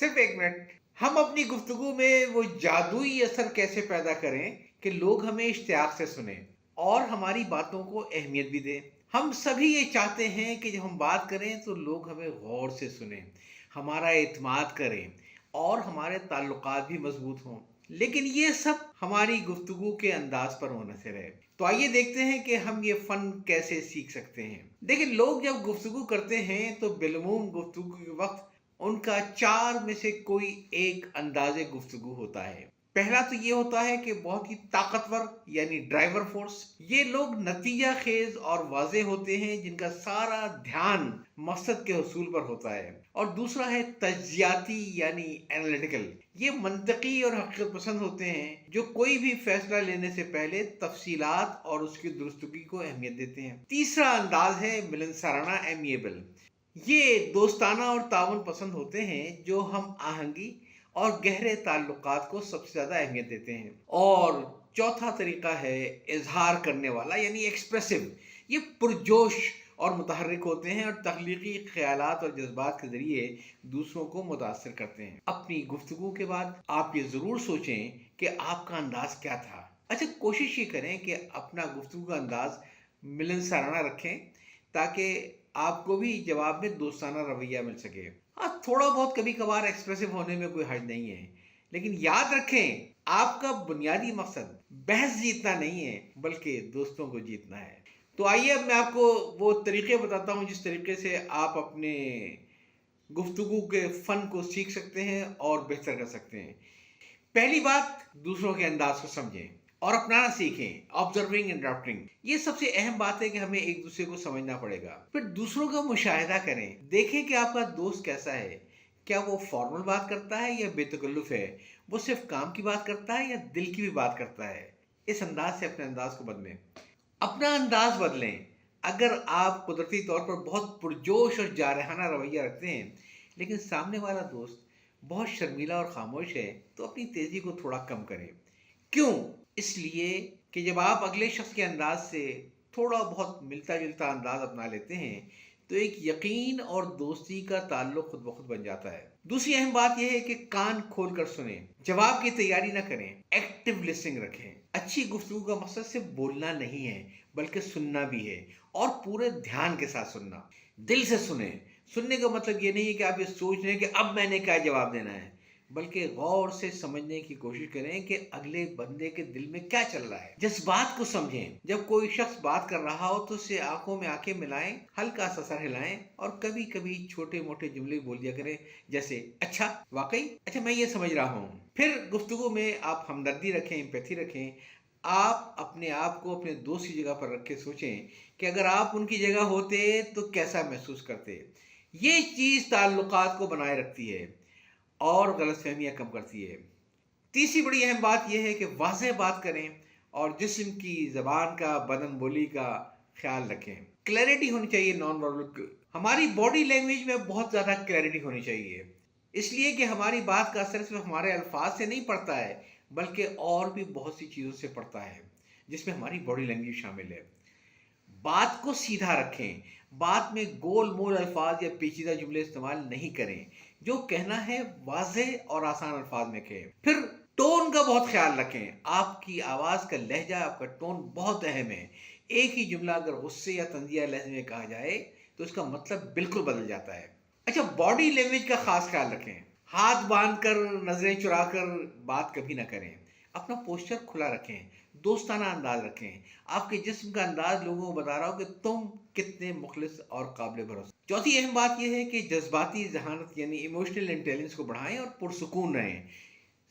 صرف ایک منٹ. ہم اپنی گفتگو میں وہ جادوئی اثر کیسے پیدا کریں کہ لوگ ہمیں اشتیاق سے سنیں اور ہماری باتوں کو اہمیت بھی دیں. ہم سبھی یہ چاہتے ہیں کہ جب ہم بات کریں تو لوگ ہمیں غور سے سنیں، ہمارا اعتماد کریں اور ہمارے تعلقات بھی مضبوط ہوں. لیکن یہ سب ہماری گفتگو کے انداز پر منحصر ہے. تو آئیے دیکھتے ہیں کہ ہم یہ فن کیسے سیکھ سکتے ہیں. دیکھیں، لوگ جب گفتگو کرتے ہیں تو بالعموم گفتگو کے وقت ان کا چار میں سے کوئی ایک انداز گفتگو ہوتا ہے. پہلا تو یہ ہوتا ہے کہ بہت ہی طاقتور، یعنی ڈرائیور فورس. یہ لوگ نتیجہ خیز اور واضح ہوتے ہیں جن کا سارا دھیان مقصد کے حصول پر ہوتا ہے. اور دوسرا ہے تجزیاتی، یعنی انالیٹیکل. یہ منطقی اور حقیقت پسند ہوتے ہیں جو کوئی بھی فیصلہ لینے سے پہلے تفصیلات اور اس کی درستگی کو اہمیت دیتے ہیں. تیسرا انداز ہے ملنسارانہ، ایمیبل. یہ دوستانہ اور تعاون پسند ہوتے ہیں جو ہم آہنگی اور گہرے تعلقات کو سب سے زیادہ اہمیت دیتے ہیں. اور چوتھا طریقہ ہے اظہار کرنے والا، یعنی ایکسپریسو. یہ پرجوش اور متحرک ہوتے ہیں اور تخلیقی خیالات اور جذبات کے ذریعے دوسروں کو متاثر کرتے ہیں. اپنی گفتگو کے بعد آپ یہ ضرور سوچیں کہ آپ کا انداز کیا تھا. اچھا، کوشش یہ کریں کہ اپنا گفتگو کا انداز ملنسارانہ رکھیں تاکہ آپ کو بھی جواب میں دوستانہ رویہ مل سکے. ہاں، تھوڑا بہت کبھی کبھار ایکسپریسو ہونے میں کوئی حرج نہیں ہے، لیکن یاد رکھیں آپ کا بنیادی مقصد بحث جیتنا نہیں ہے بلکہ دوستوں کو جیتنا ہے. تو آئیے اب میں آپ کو وہ طریقے بتاتا ہوں جس طریقے سے آپ اپنے گفتگو کے فن کو سیکھ سکتے ہیں اور بہتر کر سکتے ہیں. پہلی بات، دوسروں کے انداز کو سمجھیں اور اپنانا سیکھیں. آبزرونگ اینڈ ڈرافٹنگ، یہ سب سے اہم بات ہے کہ ہمیں ایک دوسرے کو سمجھنا پڑے گا. پھر دوسروں کا مشاہدہ کریں، دیکھیں کہ آپ کا دوست کیسا ہے. کیا وہ فارمل بات کرتا ہے یا بے تکلف ہے؟ وہ صرف کام کی بات کرتا ہے یا دل کی بھی بات کرتا ہے؟ اس انداز سے اپنے انداز کو بدلیں. اپنا انداز بدلیں. اگر آپ قدرتی طور پر بہت پرجوش اور جارحانہ رویہ رکھتے ہیں لیکن سامنے والا دوست بہت شرمیلا اور خاموش ہے تو اپنی تیزی کو تھوڑا کم کریں. کیوں؟ اس لیے کہ جب آپ اگلے شخص کے انداز سے تھوڑا بہت ملتا جلتا انداز اپنا لیتے ہیں تو ایک یقین اور دوستی کا تعلق خود بخود بن جاتا ہے. دوسری اہم بات یہ ہے کہ کان کھول کر سنیں. جواب کی تیاری نہ کریں، ایکٹیو لسننگ رکھیں. اچھی گفتگو کا مقصد صرف بولنا نہیں ہے بلکہ سننا بھی ہے، اور پورے دھیان کے ساتھ سننا. دل سے سنیں. سننے کا مطلب یہ نہیں ہے کہ آپ یہ سوچ رہے ہیں کہ اب میں نے کیا جواب دینا ہے، بلکہ غور سے سمجھنے کی کوشش کریں کہ اگلے بندے کے دل میں کیا چل رہا ہے. جذبات کو سمجھیں. جب کوئی شخص بات کر رہا ہو تو اسے آنکھوں میں آنکھیں ملائیں، ہلکا سا سر ہلائیں اور کبھی کبھی چھوٹے موٹے جملے بول دیا کریں جیسے اچھا، واقعی، اچھا، میں یہ سمجھ رہا ہوں. پھر گفتگو میں آپ ہمدردی رکھیں، امپیتھی رکھیں. آپ اپنے آپ کو اپنے دوست کی جگہ پر رکھ کے سوچیں کہ اگر آپ ان کی جگہ ہوتے تو کیسا محسوس کرتے. یہ چیز تعلقات کو بنائے رکھتی ہے اور غلط فہمیاں کم کرتی ہے. تیسری بڑی اہم بات یہ ہے کہ واضح بات کریں اور جسم کی زبان کا، بدن بولی کا خیال رکھیں. کلیئرٹی ہونی چاہیے. نان وربل، ہماری باڈی لینگویج میں بہت زیادہ کلیئرٹی ہونی چاہیے، اس لیے کہ ہماری بات کا اثر صرف ہمارے الفاظ سے نہیں پڑتا ہے بلکہ اور بھی بہت سی چیزوں سے پڑتا ہے جس میں ہماری باڈی لینگویج شامل ہے. بات کو سیدھا رکھیں. بات میں گول مول الفاظ یا پیچیدہ جملے استعمال نہیں کریں. جو کہنا ہے واضح اور آسان الفاظ میں کہیں. پھر ٹون کا بہت خیال رکھیں. آپ کی آواز کا لہجہ، آپ کا ٹون بہت اہم ہے. ایک ہی جملہ اگر غصے یا تنزیہ لہجے میں کہا جائے تو اس کا مطلب بالکل بدل جاتا ہے. اچھا، باڈی لینگویج کا خاص خیال رکھیں. ہاتھ باندھ کر، نظریں چرا کر بات کبھی نہ کریں. اپنا پوسچر کھلا رکھیں، دوستانہ انداز رکھیں. آپ کے جسم کا انداز لوگوں کو بتا رہا ہو کہ تم کتنے مخلص اور قابل بھروسہ. چوتھی اہم بات یہ ہے کہ جذباتی ذہانت، یعنی ایموشنل انٹیلیجنس کو بڑھائیں اور پرسکون رہیں.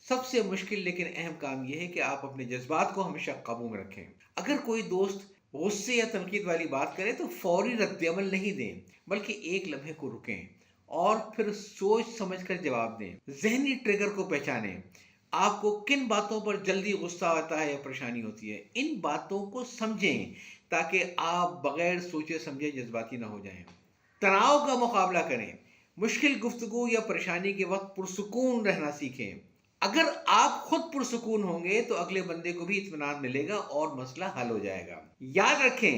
سب سے مشکل لیکن اہم کام یہ ہے کہ آپ اپنے جذبات کو ہمیشہ قابو میں رکھیں. اگر کوئی دوست غصے یا تنقید والی بات کرے تو فوری رد عمل نہیں دیں بلکہ ایک لمحے کو رکیں اور پھر سوچ سمجھ کر جواب دیں. ذہنی ٹریگر کو پہچانیں. آپ کو کن باتوں پر جلدی غصہ آتا ہے یا پریشانی ہوتی ہے، ان باتوں کو سمجھیں تاکہ آپ بغیر سوچے سمجھے جذباتی نہ ہو جائیں. تناؤ کا مقابلہ کریں. مشکل گفتگو یا پریشانی کے وقت پرسکون رہنا سیکھیں. اگر آپ خود پرسکون ہوں گے تو اگلے بندے کو بھی اطمینان ملے گا اور مسئلہ حل ہو جائے گا. یاد رکھیں